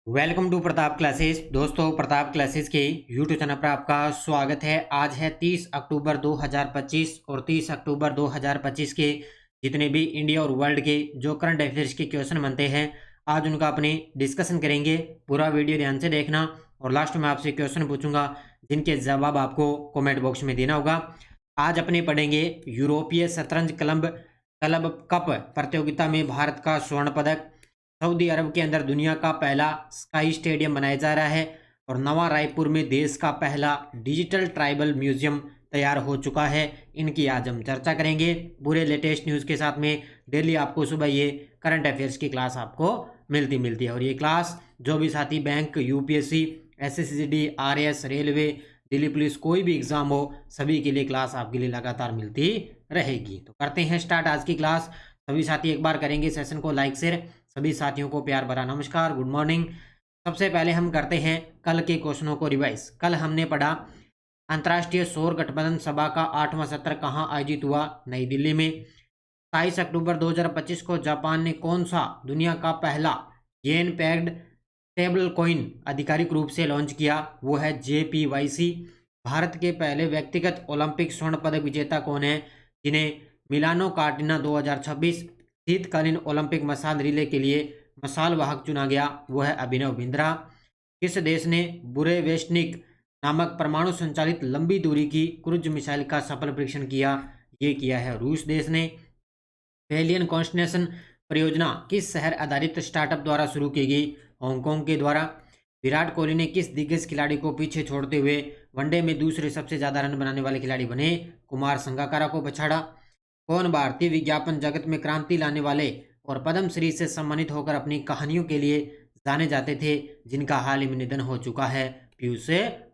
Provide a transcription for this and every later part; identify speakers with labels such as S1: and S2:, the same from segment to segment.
S1: Welcome to Pratap classes. दोस्तों, Pratap classes के YouTube channel पर आपका स्वागत है। आज है 30 अक्टूबर 2025 और 30 अक्टूबर 2025 के जितने भी इंडिया और वर्ल्ड के जो करंट अफेयर्स के क्वेश्चन बनते हैं, आज उनका अपने डिस्कशन करेंगे। पूरा वीडियो ध्यान से देखना और लास्ट में आपसे क्वेश्चन पूछूंगा जिनके जवाब आपको कॉमेंट बॉक्स में देना होगा। आज अपने पढ़ेंगे यूरोपीय शतरंज क्लब क्लब कप प्रतियोगिता में भारत का स्वर्ण पदक। सऊदी अरब के अंदर दुनिया का पहला स्काई स्टेडियम बनाया जा रहा है और नवा रायपुर में देश का पहला डिजिटल ट्राइबल म्यूजियम तैयार हो चुका है। इनकी आज हम चर्चा करेंगे पूरे लेटेस्ट न्यूज़ के साथ में। डेली आपको सुबह ये करंट अफेयर्स की क्लास आपको मिलती है और ये क्लास जो भी साथी बैंक, यूपीएससी, एसएससीडी, आरएस, रेलवे, दिल्ली पुलिस, कोई भी एग्जाम हो, सभी के लिए क्लास आपके लिए लगातार मिलती रहेगी। तो करते हैं स्टार्ट आज की क्लास। सभी साथी एक बार करेंगे सेशन को लाइक शेयर। सभी साथियों को प्यार भरा नमस्कार, गुड मॉर्निंग। सबसे पहले हम करते हैं कल के क्वेश्चनों को रिवाइज। कल हमने पढ़ा अंतर्राष्ट्रीय सौर गठबंधन सभा का 8वां सत्र कहाँ आयोजित हुआ? नई दिल्ली में। 27 अक्टूबर 2025 को जापान ने कौन सा दुनिया का पहला येन पैक्ड स्टेबल कॉइन आधिकारिक रूप से लॉन्च किया? वो है JPYC। भारत के पहले व्यक्तिगत ओलंपिक स्वर्ण पदक विजेता कौन है जिन्हें मिलानो कार्टिना 2026 शीतकालीन ओलंपिक मसाल रिले के लिए मसाल वाहक चुना गया? वो है अभिनव बिंद्रा। किस देश ने बुरेवेस्टनिक नामक परमाणु संचालित लंबी दूरी की क्रूज मिसाइल का सफल परीक्षण किया? ये किया है रूस देश ने। एलियन कॉन्स्टलेशन परियोजना किस शहर आधारित स्टार्टअप द्वारा शुरू की गई? हांगकांग के द्वारा। विराट कोहली ने किस दिग्गज खिलाड़ी को पीछे छोड़ते हुए वनडे में दूसरे सबसे ज्यादा रन बनाने वाले खिलाड़ी बने? कुमार संगकारा को पछाड़ा। कौन भारतीय विज्ञापन जगत में क्रांति लाने वाले और पद्मश्री से सम्मानित होकर अपनी कहानियों के लिए जाने जाते थे जिनका हाल ही में निधन हो चुका है? पीयूष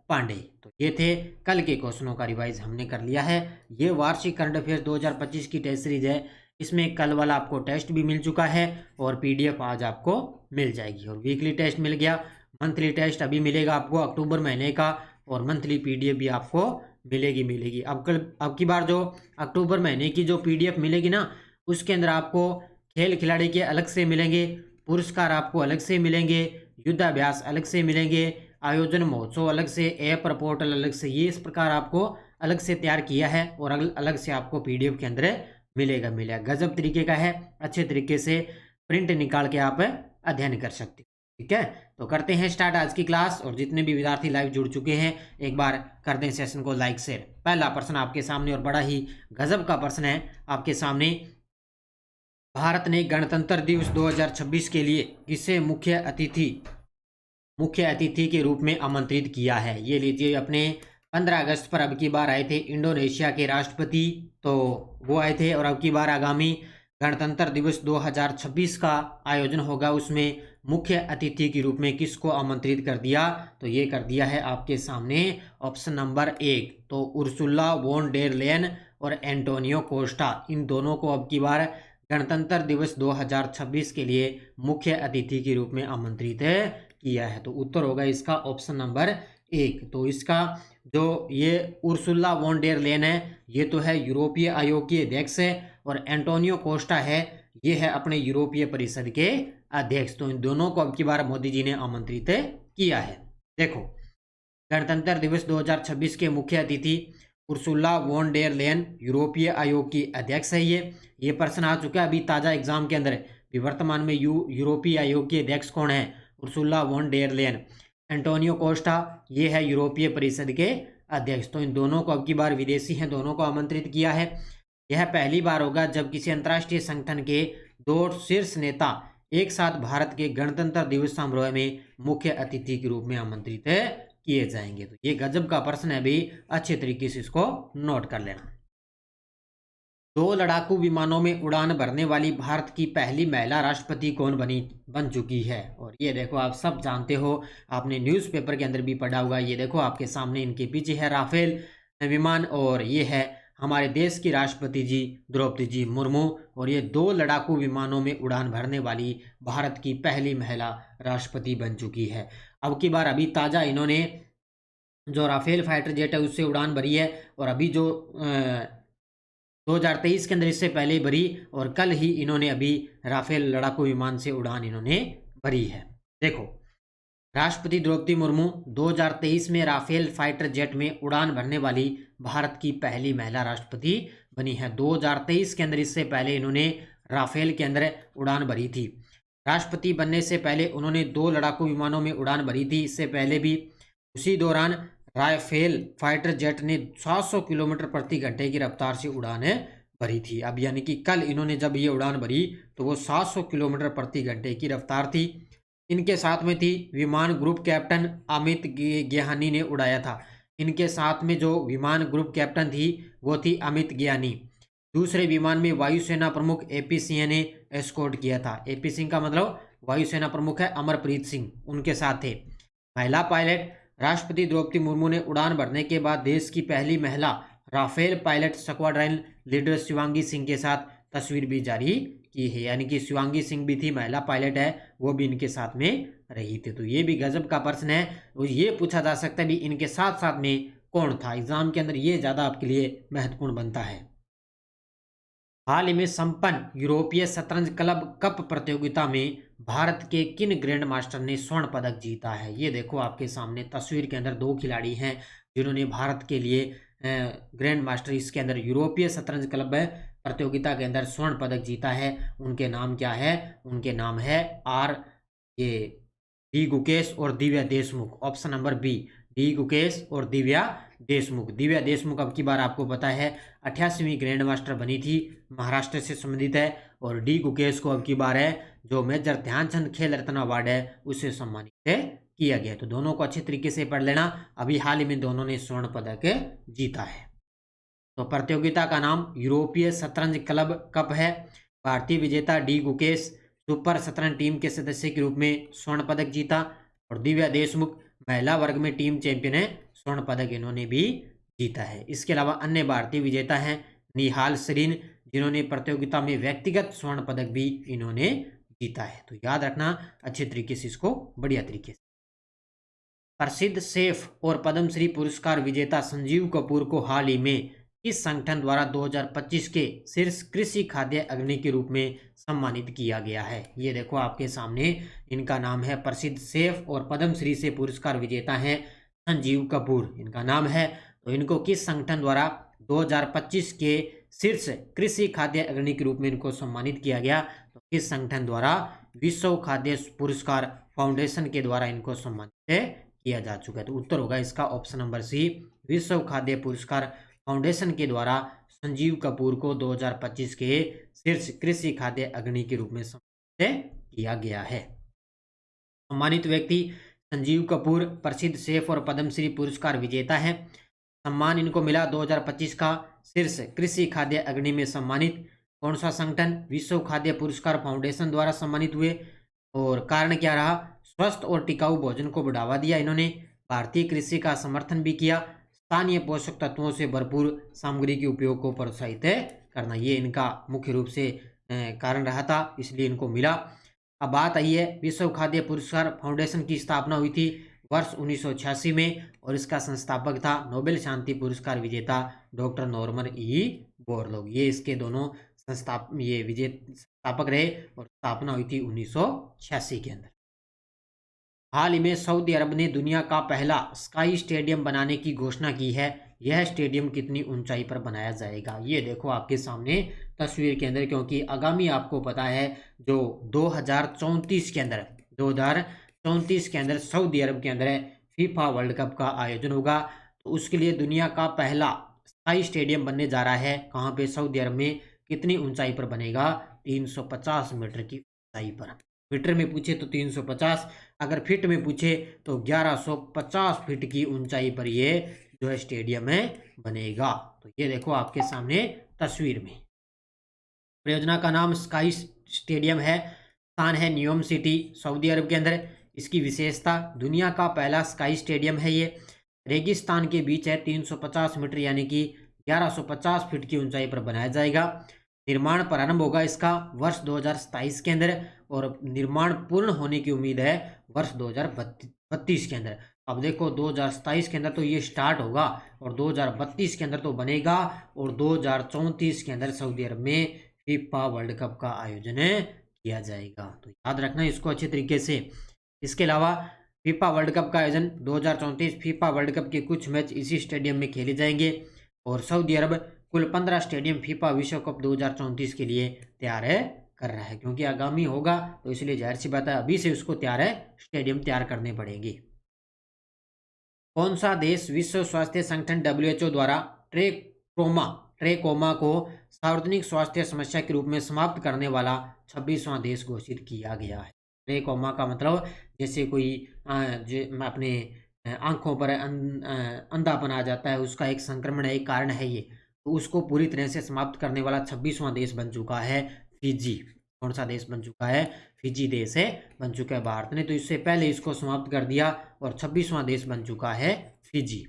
S1: पांडे। तो ये थे कल के क्वेश्चनों का रिवाइज हमने कर लिया है। ये वार्षिक करंट अफेयर्स 2025 की टेस्ट सीरीज है। इसमें कल वाला आपको टेस्ट भी मिल चुका है और पीडीएफ आज आपको मिल जाएगी और वीकली टेस्ट मिल गया। मंथली टेस्ट अभी मिलेगा आपको अक्टूबर महीने का और मंथली पीडीएफ भी आपको मिलेगी। अब की बार जो अक्टूबर महीने की जो पीडीएफ मिलेगी ना, उसके अंदर आपको खेल खिलाड़ी के अलग से मिलेंगे, पुरस्कार आपको अलग से मिलेंगे, युद्धाभ्यास अलग से मिलेंगे, आयोजन महोत्सव अलग से, ऐप और पोर्टल अलग से। ये इस प्रकार आपको अलग से तैयार किया है और अलग से आपको पीडीएफ के अंदर मिलेगा। गजब तरीके का है, अच्छे तरीके से प्रिंट निकाल के आप अध्ययन कर सकते हैं। ठीक है, तो करते हैं स्टार्ट आज की क्लास और जितने भी विद्यार्थी लाइव जुड़ चुके हैं एक बार कर दें सेशन को लाइक शेयर। पहला प्रश्न आपके सामने और बड़ा ही गजब का प्रश्न है आपके सामने। भारत ने गणतंत्र दिवस 2026 के लिए किसे मुख्य अतिथि के रूप में आमंत्रित किया है? ये लीजिए, अपने 15 अगस्त पर अब की बार आए थे इंडोनेशिया के राष्ट्रपति, तो वो आए थे और अब की बार आगामी गणतंत्र दिवस 2026 का आयोजन होगा, उसमें मुख्य अतिथि के रूप में किसको आमंत्रित कर दिया? तो ये कर दिया है आपके सामने ऑप्शन नंबर 1, तो उर्सुला वॉन डेर लेयन और एंटोनियो कोस्टा, इन दोनों को अब की बार गणतंत्र दिवस 2026 के लिए मुख्य अतिथि के रूप में आमंत्रित किया है। तो उत्तर होगा इसका ऑप्शन नंबर 1। तो इसका जो ये उर्सुला वॉन डेर लेयन है, ये तो है यूरोपीय आयोग की अध्यक्ष है और एंटोनियो कोस्टा है, ये है अपने यूरोपीय परिषद के अध्यक्ष। तो इन दोनों को अब की बार मोदी जी ने आमंत्रित किया है। देखो, गणतंत्र दिवस 2026 के मुख्य अतिथि उर्सुला वॉन डेर लेयन यूरोपीय आयोग की अध्यक्ष है। ये प्रश्न आ चुका है अभी ताज़ा एग्जाम के अंदर भी। वर्तमान में यूरोपीय आयोग के अध्यक्ष कौन है? Ursula von der Leyen. Antonio Costa, ये है यूरोपीय परिषद के अध्यक्ष। तो इन दोनों को अब की बार विदेशी हैं, दोनों को आमंत्रित किया है। यह पहली बार होगा जब किसी अंतर्राष्ट्रीय संगठन के 2 शीर्ष नेता एक साथ भारत के गणतंत्र दिवस समारोह में मुख्य अतिथि के रूप में आमंत्रित किए जाएंगे। तो ये गजब का प्रश्न है भी, अच्छे तरीके से इसको नोट कर लेना। 2 लड़ाकू विमानों में उड़ान भरने वाली भारत की पहली महिला राष्ट्रपति कौन बन चुकी है? और ये देखो, आप सब जानते हो, आपने न्यूज़पेपर के अंदर भी पढ़ा होगा। ये देखो आपके सामने इनके पीछे है राफेल विमान और ये है हमारे देश की राष्ट्रपति जी द्रौपदी जी मुर्मू। और ये 2 लड़ाकू विमानों में उड़ान भरने वाली भारत की पहली महिला राष्ट्रपति बन चुकी है। अब की बार अभी ताज़ा इन्होंने जो राफेल फाइटर जेट है उससे उड़ान भरी है और अभी जो 2023 के अंदर इससे पहले भरी और कल ही इन्होंने अभी राफेल लड़ाकू विमान से उड़ान इन्होंने भरी है। देखो, राष्ट्रपति द्रौपदी मुर्मू 2023 में राफेल फाइटर जेट में उड़ान भरने वाली भारत की पहली महिला राष्ट्रपति बनी है। 2023 के अंदर, इससे पहले इन्होंने राफेल के अंदर उड़ान भरी थी। राष्ट्रपति बनने से पहले उन्होंने 2 लड़ाकू विमानों में उड़ान भरी थी। इससे पहले भी उसी दौरान राफेल फाइटर जेट ने 700 किलोमीटर प्रति घंटे की रफ्तार से उड़ान भरी थी। अब यानी कि कल इन्होंने जब ये उड़ान भरी तो वो 700 किलोमीटर प्रति घंटे की रफ्तार थी। इनके साथ में थी विमान ग्रुप कैप्टन अमित ज्ञानी ने उड़ाया था। इनके साथ में जो विमान ग्रुप कैप्टन थी वो थी अमित ज्ञानी। दूसरे विमान में वायुसेना प्रमुख एपी सिंह ने एस्कॉर्ट किया था। एपी सिंह का मतलब वायुसेना प्रमुख है अमरप्रीत सिंह, उनके साथ थे। महिला पायलट राष्ट्रपति द्रौपदी मुर्मू ने उड़ान भरने के बाद देश की पहली महिला Rafale pilot squadron leader Shivangi Singh के साथ तस्वीर भी जारी की है। यानी कि शिवांगी सिंह भी थी, महिला पायलट है, वो भी इनके साथ में रही थी। तो ये भी गजब का प्रश्न है। और ये पूछा जा सकता है भी इनके साथ साथ में कौन था। एग्जाम के अंदर ये ज़्यादा आपके लिए महत्वपूर्ण बनता है। हाल ही में संपन्न यूरोपीय शतरंज क्लब कप प्रतियोगिता में भारत के किन ग्रैंड मास्टर ने स्वर्ण पदक जीता है। ये देखो आपके सामने तस्वीर के अंदर 2 खिलाड़ी हैं जिन्होंने भारत के लिए ग्रैंड मास्टर इसके अंदर यूरोपीय शतरंज क्लब प्रतियोगिता के अंदर स्वर्ण पदक जीता है। उनके नाम क्या है? उनके नाम है डी गुकेश और Divya Deshmukh. Option number B, D Gukesh और दिव्या देशमुख। दिव्या देशमुख अब की बार आपको पता है 88वीं ग्रैंड मास्टर बनी थी, महाराष्ट्र से संबंधित है। और डी गुकेश को अब की बार है जो मेजर ध्यानचंद खेल रत्न अवार्ड है उससे सम्मानित किया गया। तो दोनों को अच्छे तरीके से पढ़ लेना। अभी हाल ही में दोनों ने स्वर्ण पदक जीता है। तो प्रतियोगिता का नाम यूरोपीय शतरंज क्लब कप है। भारतीय विजेता डी गुकेश सुपर शतरंज टीम के सदस्य के रूप में स्वर्ण पदक जीता। और दिव्या देशमुख महिला वर्ग में टीम चैंपियन है, स्वर्ण पदक इन्होंने भी जीता है। इसके अलावा अन्य भारतीय विजेता हैं निहाल सरीन, जिन्होंने प्रतियोगिता में व्यक्तिगत स्वर्ण पदक भी इन्होंने जीता है। तो याद रखना अच्छे तरीके से इसको, बढ़िया तरीके से। प्रसिद्ध शेफ और पद्मश्री पुरस्कार विजेता संजीव कपूर को हाल ही में किस संगठन द्वारा 2025 के शीर्ष कृषि खाद्य अग्रणी के रूप में सम्मानित किया गया है। ये देखो आपके सामने, इनका नाम है, प्रसिद्ध शेफ और पद्मश्री से पुरस्कार विजेता हैं संजीव कपूर, इनका नाम है। तो इनको किस संगठन द्वारा 2025 के शीर्ष कृषि खाद्य अग्रणी के रूप में इनको सम्मानित किया गया? तो किस संगठन द्वारा? विश्व खाद्य पुरस्कार फाउंडेशन के द्वारा इनको सम्मानित किया जा चुका है। तो उत्तर होगा इसका ऑप्शन नंबर सी, विश्व खाद्य पुरस्कार फाउंडेशन के द्वारा संजीव कपूर को 2025 के शीर्ष कृषि खाद्य अग्रणी के रूप में सम्मानित किया गया है। सम्मानित व्यक्ति संजीव कपूर प्रसिद्ध शेफ और पद्मश्री पुरस्कार विजेता है। सम्मान इनको मिला 2025 का शीर्ष कृषि खाद्य अग्रणी में सम्मानित। कौन सा संगठन? विश्व खाद्य पुरस्कार फाउंडेशन द्वारा सम्मानित हुए। और कारण क्या रहा? स्वस्थ और टिकाऊ भोजन को बढ़ावा दिया इन्होंने, भारतीय कृषि का समर्थन भी किया, स्थानीय पोषक तत्वों से भरपूर सामग्री के उपयोग को प्रोत्साहित करना, ये इनका मुख्य रूप से कारण रहा था, इसलिए इनको मिला। अब बात आई है, विश्व खाद्य पुरस्कार फाउंडेशन की स्थापना हुई थी वर्ष 1986 में और इसका संस्थापक था नोबेल शांति पुरस्कार विजेता डॉक्टर नॉर्मन ई बोरलॉग। ये इसके दोनों संस्थापक रहे और स्थापना हुई थी 1986 के अंदर। हाल ही में सऊदी अरब ने दुनिया का पहला स्काई स्टेडियम बनाने की घोषणा की है। यह स्टेडियम कितनी ऊंचाई पर बनाया जाएगा? ये देखो आपके सामने तस्वीर के अंदर, क्योंकि आगामी आपको पता है जो 2034 के अंदर सऊदी अरब के अंदर फीफा वर्ल्ड कप का आयोजन होगा। तो उसके लिए दुनिया का पहला स्काई स्टेडियम बनने जा रहा है। कहाँ पे? सऊदी अरब में। कितनी ऊंचाई पर बनेगा? 350 मीटर की ऊंचाई पर। मीटर में पूछे तो 350, अगर फीट में पूछे तो 1150 फीट की ऊंचाई पर ये जो है स्टेडियम है बनेगा। तो ये देखो आपके सामने तस्वीर में। परियोजना का नाम स्काई स्टेडियम है। स्थान है न्यूयॉर्क सिटी, सऊदी अरब के अंदर। इसकी विशेषता, दुनिया का पहला स्काई स्टेडियम है ये। रेगिस्तान के बीच है, 350 मीटर यानी कि 1150 फीट की ऊंचाई पर बनाया जाएगा। निर्माण प्रारंभ होगा इसका वर्ष 2027 के अंदर और निर्माण पूर्ण होने की उम्मीद है वर्ष 2032 के अंदर। अब देखो 2027 के अंदर तो ये स्टार्ट होगा और 2032 के अंदर तो बनेगा और 2034 के अंदर सऊदी अरब में फीफा वर्ल्ड कप का आयोजन किया जाएगा। तो याद रखना इसको अच्छे तरीके से। इसके अलावा फीफा वर्ल्ड कप का आयोजन 2034 फीफा वर्ल्ड कप के कुछ मैच इसी स्टेडियम में खेले जाएंगे। और सऊदी अरब कुल 15 स्टेडियम फीफा विश्व कप 2034 के लिए तैयार है कर रहा है, क्योंकि आगामी होगा तो इसलिए जाहिर सी बात है अभी से उसको तैयार है स्टेडियम तैयार करने पड़ेंगे। कौन सा देश विश्व स्वास्थ्य संगठन WHO द्वारा ट्रेकोमा को सार्वजनिक स्वास्थ्य समस्या के रूप में समाप्त करने वाला 26वां देश घोषित किया गया है? ट्रेकोमा का मतलब जैसे कोई अपने आंखों पर अंधापन आ जाता है, उसका एक संक्रमण है, एक कारण है ये, तो उसको पूरी तरह से समाप्त करने वाला 26वां देश बन चुका है फिजी। कौन सा देश बन चुका है? फिजी देश है बन चुका है। भारत ने तो इससे पहले इसको समाप्त कर दिया और 26वां देश बन चुका है फिजी।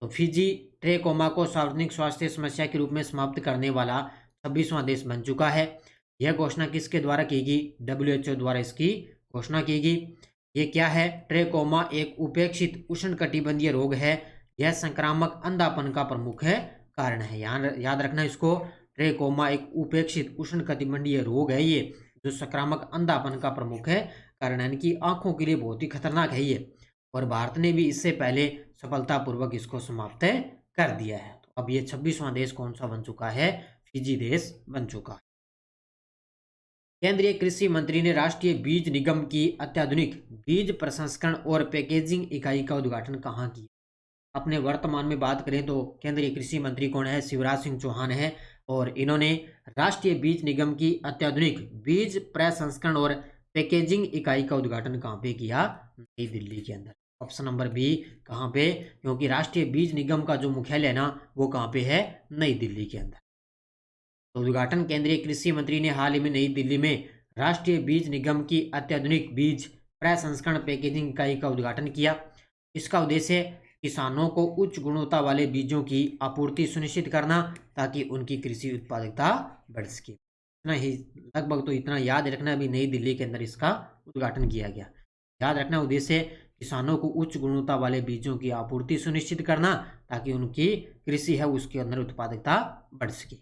S1: तो फिजी ट्रेकोमा को सार्वजनिक स्वास्थ्य समस्या के रूप में समाप्त करने वाला 26वां देश बन चुका है। यह घोषणा किसके द्वारा की गई? WHO द्वारा इसकी घोषणा की गई। ये क्या है? ट्रेकोमा एक उपेक्षित उष्णकटिबंधीय रोग है। यह संक्रामक अंधापन का प्रमुख कारण है। याद रखना इसको, ट्रेकोमा एक उपेक्षित उष्णकटिबंधीय रोग है ये, जो संक्रामक अंधापन का प्रमुख है कारण, यानी कि आंखों के लिए बहुत ही खतरनाक है ये। और भारत ने भी इससे पहले सफलतापूर्वक इसको समाप्त कर दिया है। तो अब ये 26वां देश कौन सा बन चुका है? फिजी देश बन चुका है। केंद्रीय कृषि मंत्री ने राष्ट्रीय बीज निगम की अत्याधुनिक बीज प्रसंस्करण और पैकेजिंग इकाई का उद्घाटन कहाँ किया? अपने वर्तमान में बात करें तो केंद्रीय कृषि मंत्री कौन है? शिवराज सिंह चौहान है। और इन्होंने राष्ट्रीय बीज निगम की अत्याधुनिक बीज प्रसंस्करण और पैकेजिंग इकाई का उद्घाटन कहाँ पे किया? नई दिल्ली के अंदर। ऑप्शन नंबर बी, कहाँ पे? क्योंकि राष्ट्रीय बीज निगम का जो मुख्यालय है ना, वो कहाँ पे है? नई दिल्ली के अंदर। तो उद्घाटन केंद्रीय कृषि मंत्री ने हाल ही में नई दिल्ली में राष्ट्रीय बीज निगम की अत्याधुनिक बीज प्रसंस्करण पैकेजिंग इकाई का उद्घाटन किया। इसका उद्देश्य किसानों को उच्च गुणवत्ता वाले बीजों की आपूर्ति सुनिश्चित करना, ताकि उनकी कृषि उत्पादकता बढ़ सके। इतना ही, लगभग तो इतना याद रखना, अभी नई दिल्ली के अंदर इसका उद्घाटन किया गया। याद रखना, उद्देश्य किसानों को उच्च गुणवत्ता वाले बीजों की आपूर्ति सुनिश्चित करना, ताकि उनकी कृषि है उसके अंदर उत्पादकता बढ़ सके।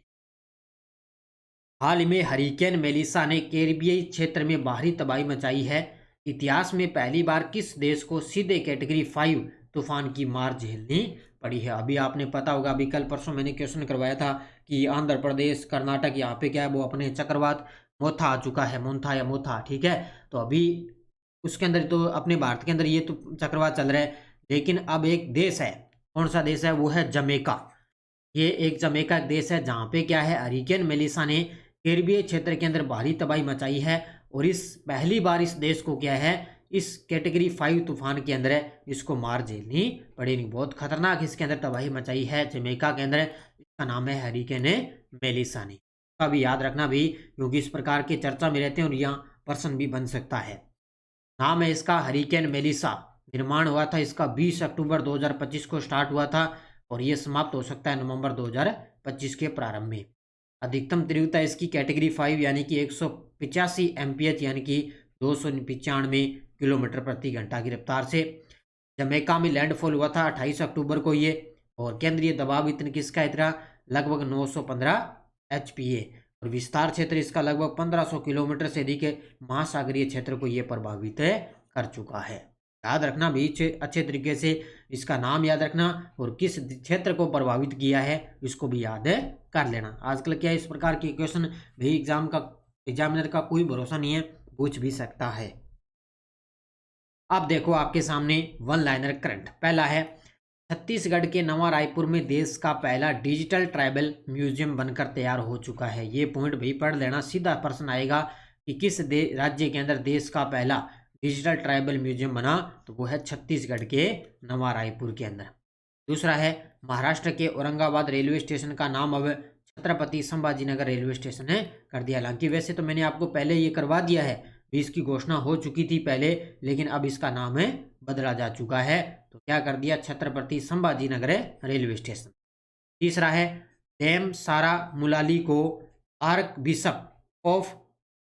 S1: हाल ही में हरिकेन मेलिसा ने कैरिबियाई क्षेत्र में भारी तबाही मचाई है। इतिहास में पहली बार किस देश को सीधे कैटेगरी 5 तूफान की मार झेलनी पड़ी है? अभी आपने पता होगा, अभी कल परसों मैंने क्वेश्चन करवाया था कि आंध्र प्रदेश, कर्नाटक, यहाँ पे क्या है, वो अपने चक्रवात मोथा आ चुका है, मोन्था या मोथा, ठीक है। तो अभी उसके अंदर तो अपने भारत के अंदर ये तो चक्रवात चल रहा है, लेकिन अब एक देश है, कौन सा देश है? वो है जमैका। ये एक जमैका देश है जहाँ पे क्या है, हरिकेन मेलिसा ने कैरिबियाई क्षेत्र के अंदर भारी तबाही मचाई है। और इस पहली बार इस देश को क्या है, इस कैटेगरी 5 तूफान के अंदर है, इसको मार झेलनी पड़ेगी। बहुत खतरनाक इसके अंदर तबाही मचाई है जमैका के अंदर। इसका नाम है हरिकेन मेलिसा ने। अभी याद रखना भी, क्योंकि इस प्रकार के चर्चा में रहते हैं और यहाँ पर्सन भी बन सकता है। नाम है इसका हरिकेन मेलिसा। निर्माण हुआ था इसका 20 अक्टूबर 2025 को स्टार्ट हुआ था और ये समाप्त हो सकता है नवंबर 2025 के प्रारंभ में। अधिकतम तीव्रता इसकी कैटेगरी 5 यानी कि 185 MPH यानी कि 295 किलोमीटर प्रति घंटा की रफ्तार से जमैका में लैंडफॉल हुआ था 28 अक्टूबर को ये। और केंद्रीय दबाव इतने किसका इतना लगभग 915 HPA और विस्तार क्षेत्र इसका लगभग 1500 किलोमीटर से अधिक महासागरीय क्षेत्र को ये प्रभावित कर चुका है। याद रखना भी अच्छे तरीके से, इसका नाम याद रखना और किस क्षेत्र को प्रभावित किया है इसको भी याद कर लेना। आजकल क्या है, इस प्रकार के क्वेश्चन भी एग्जामिनर का कोई भरोसा नहीं है, पूछ भी सकता है। अब देखो आपके सामने वन लाइनर करंट। पहला है, छत्तीसगढ़ के नवा रायपुर में देश का पहला डिजिटल ट्राइबल म्यूजियम बनकर तैयार हो चुका है। ये पॉइंट भी पढ़ लेना, सीधा प्रश्न आएगा कि किस राज्य के अंदर देश का पहला डिजिटल ट्राइबल म्यूजियम बना, तो वो है छत्तीसगढ़ के नवा रायपुर के अंदर। दूसरा है, महाराष्ट्र के औरंगाबाद रेलवे स्टेशन का नाम अब छत्रपति संभाजीनगर रेलवे स्टेशन कर दिया। हालांकि वैसे तो मैंने आपको पहले ये करवा दिया है, भी इसकी घोषणा हो चुकी थी पहले, लेकिन अब इसका नाम बदला जा चुका है। तो क्या कर दिया, छत्रपति संभाजीनगर रेलवे स्टेशन। तीसरा है, डैम सारा मुलाली को आर्क बिशप ऑफ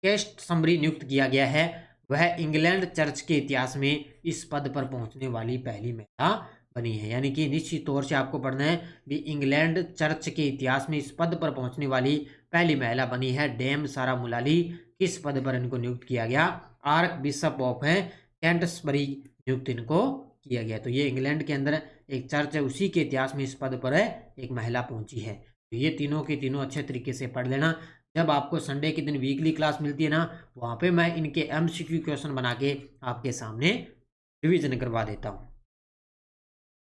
S1: कैस्टसबरी नियुक्त किया गया है। वह इंग्लैंड चर्च के इतिहास में इस पद पर पहुंचने वाली पहली महिला बनी है। यानी कि निश्चित तौर से आपको पढ़ना है भी, इंग्लैंड चर्च के इतिहास में इस पद पर पहुंचने वाली पहली महिला बनी है डैम सारा मुलाली। किस पद पर इनको नियुक्त किया गया, आर्क बिशप ऑफ कैंटसबरी नियुक्त इनको किया गया। तो ये इंग्लैंड के अंदर एक चर्च है, उसी के इतिहास में इस पद पर एक महिला पहुंची है। तो ये तीनों के तीनों अच्छे तरीके से पढ़ लेना। जब आपको संडे के दिन वीकली क्लास मिलती है ना, वहाँ पे मैं इनके एमसीक्यू क्वेश्चन बना के आपके सामने रिवीजन करवा देता हूँ।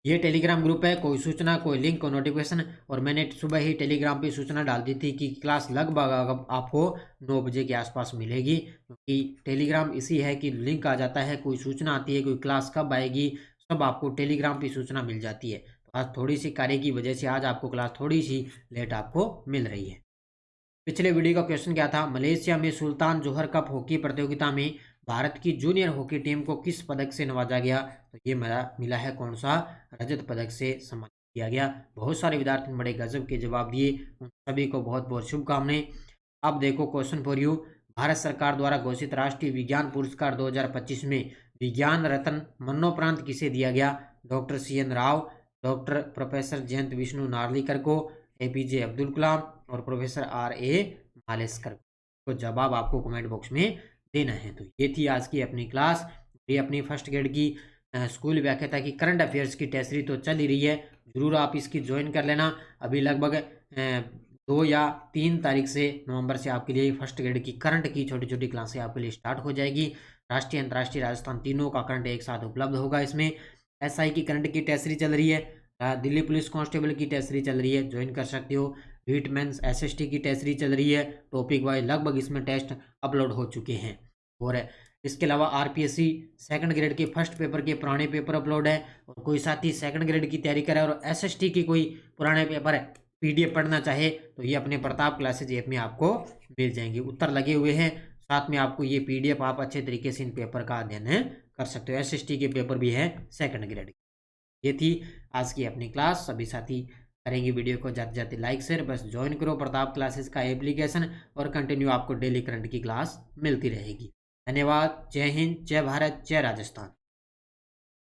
S1: ये टेलीग्राम ग्रुप है, कोई सूचना, कोई लिंक, कोई नोटिफिकेशन, और मैंने सुबह ही टेलीग्राम पे सूचना डाल दी थी कि क्लास लगभग आपको 9 बजे के आसपास मिलेगी, क्योंकि टेलीग्राम इसी है कि लिंक आ जाता है, कोई सूचना आती है, कोई क्लास कब आएगी, सब आपको टेलीग्राम पे सूचना मिल जाती है। तो आज थोड़ी सी कार्य की वजह से आज आपको क्लास थोड़ी सी लेट आपको मिल रही है। पिछले वीडियो का क्वेश्चन क्या था, मलेशिया में सुल्तान जोहर कप हॉकी प्रतियोगिता में भारत की जूनियर हॉकी टीम को किस पदक से नवाजा गया? तो ये मिला है कौन सा, रजत पदक से सम्मानित किया गया। बहुत सारे विद्यार्थी बड़े गजब के जवाब दिए, उन सभी को बहुत बहुत शुभकामनाएं। अब देखो क्वेश्चन फॉर यू, भारत सरकार द्वारा घोषित राष्ट्रीय विज्ञान पुरस्कार 2025 में विज्ञान रत्न मरणोपरांत किसे दिया गया? Doctor CN Rao, doctor professor Jayant Vishnu Narlikar को, APJ अब्दुल कलाम और प्रोफेसर RA मालेस्कर को। जवाब आपको कमेंट बॉक्स में देना है। तो ये थी आज की अपनी क्लास। ये अपनी फर्स्ट ग्रेड की स्कूल व्याख्याता की करंट अफेयर्स की टेस्ट सीरीज तो चल ही रही है, जरूर आप इसकी ज्वाइन कर लेना। अभी लगभग 2 या 3 तारीख से नवंबर से आपके लिए फर्स्ट ग्रेड की करंट की छोटी छोटी क्लासें आपके लिए स्टार्ट हो जाएगी। राष्ट्रीय, अंतर्राष्ट्रीय, राजस्थान तीनों का करंट एक साथ उपलब्ध होगा। इसमें SI की करंट की टेस्ट सीरीज चल रही है, दिल्ली पुलिस कांस्टेबल की टेस्ट सीरीज चल रही है, ज्वाइन कर सकते हो। रीट मेंस SST की टेस्ट सीरीज चल रही है, टॉपिक वाइज लगभग इसमें टेस्ट अपलोड हो चुके हैं। और इसके अलावा RPSC सेकंड ग्रेड के फर्स्ट पेपर के पुराने पेपर अपलोड है, और कोई साथी सेकंड ग्रेड की तैयारी करे और SST की कोई पुराने पेपर PDF पढ़ना चाहे तो ये अपने प्रताप क्लासेज ऐप में आपको मिल जाएंगे, उत्तर लगे हुए हैं। साथ में आपको ये PDF आप अच्छे तरीके से इन पेपर का अध्ययन कर सकते हो। SST के पेपर भी है सेकंड ग्रेड। ये थी आज की अपनी क्लास। सभी साथी करेंगे वीडियो को जाते जाते लाइक शेयर, बस ज्वाइन करो प्रताप क्लासेस का एप्लीकेशन और कंटिन्यू आपको डेली करंट की क्लास मिलती रहेगी। धन्यवाद। जय हिंद, जय भारत, जय राजस्थान।